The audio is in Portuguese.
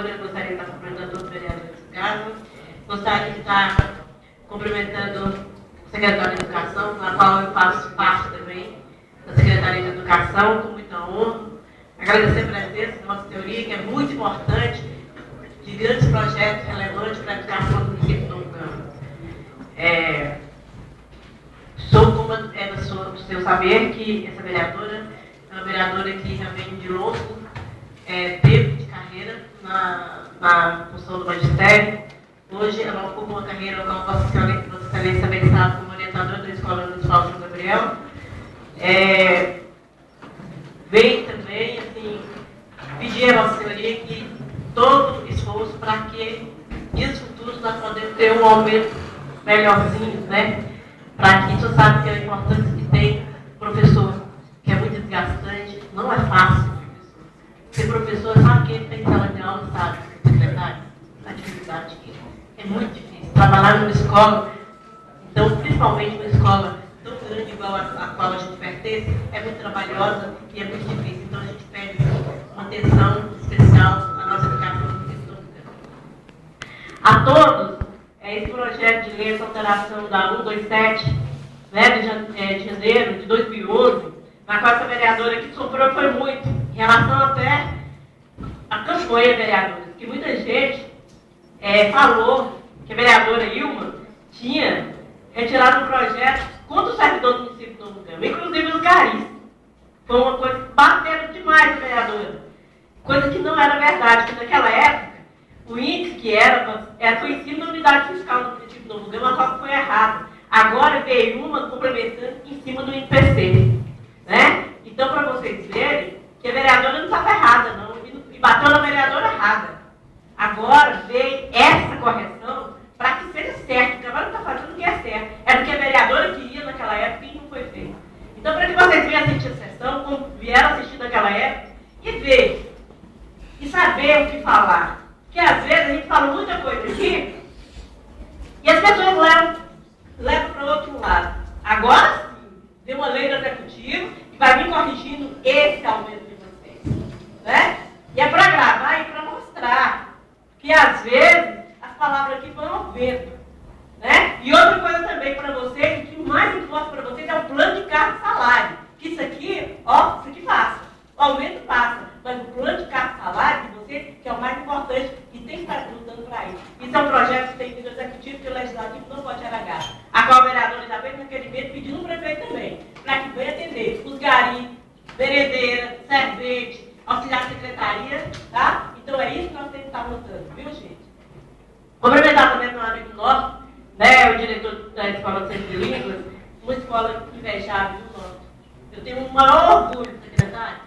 Eu gostaria de estar cumprimentando todos os vereadores do caso. Gostaria de estar cumprimentando o secretário de Educação, na qual eu faço parte também, da Secretaria de Educação, com muita honra. Agradecer a presença da nossa teoria, que é muito importante, de grandes projetos relevantes para a educação do município de Novo Campo. Sou, como é do seu saber, que essa vereadora é uma vereadora que já vem de longo tempo de carreira na função do magistério. Hoje ela ocupa uma carreira como Vossa Excelência também está como orientadora da Escola Municipal de São Gabriel. Vem também, assim, pedir a Vossa Senhoria que todo esforço para que dias futuros nós podemos ter um aumento melhorzinho, né? Para que você sabe que a importância que tem professor, que é muito desgastante, não é fácil. Ser professor, sabe quem tem sala de aula, sabe? Secretário, a dificuldade que é muito difícil. Trabalhar numa escola, então, principalmente numa escola tão grande igual a qual a gente pertence, é muito trabalhosa e é muito difícil. Então, a gente pede uma atenção especial à nossa educação. A todos, esse projeto de lei, essa alteração da 127, né, de janeiro de 2011, na qual essa vereadora aqui sofreu foi muito, em relação até a campanha vereadora, que muita gente falou que a vereadora Ilma tinha retirado um projeto contra o servidor do município de Novo Campo, inclusive os garis. Foi uma coisa que bateram demais a vereadora, coisa que não era verdade, porque naquela época o índice que foi em cima da unidade fiscal do município de Novo Campo, a qual foi errada. Agora veio uma complementando em cima do INPC. Né? Então, para vocês verem que a vereadora não estava errada, não, e bateu na vereadora errada. Agora veio essa correção para que seja certo, porque agora não está fazendo o que é certo. Era o que a vereadora queria naquela época e não foi feito. Então, para que vocês venham assistir a sessão, como vieram assistir naquela época, e ver, e saber o que falar. Porque às vezes a gente fala muita coisa aqui e as pessoas levam para o outro lado. Agora sim, tem uma lei do executivo que vai vir corrigindo esse aumento de vocês. Né? E é para gravar e para mostrar que às vezes as palavras aqui vão ao vento. Né? E outra coisa também para vocês, que o mais importante para vocês é o plano de cargo e salário. Que isso aqui, isso aqui passa. O aumento passa. Mas o plano de cargo e salário de vocês, que é o mais importante, e tem que estar lutando para isso. Isso é um projeto que tem que ser executivo, que o legislativo não pode aragar. A qual a vereadora já fez um requerimento pedindo o prefeito também, para que venha atender os garis, veredeira, servente, auxiliar de secretaria, tá? Então é isso que nós temos que estar lutando, viu, gente? Cumprimentar também meu amigo nosso, né, o diretor da Escola de Ciências Bilíngues, uma escola invejável do norte. Eu tenho um maior orgulho, secretário,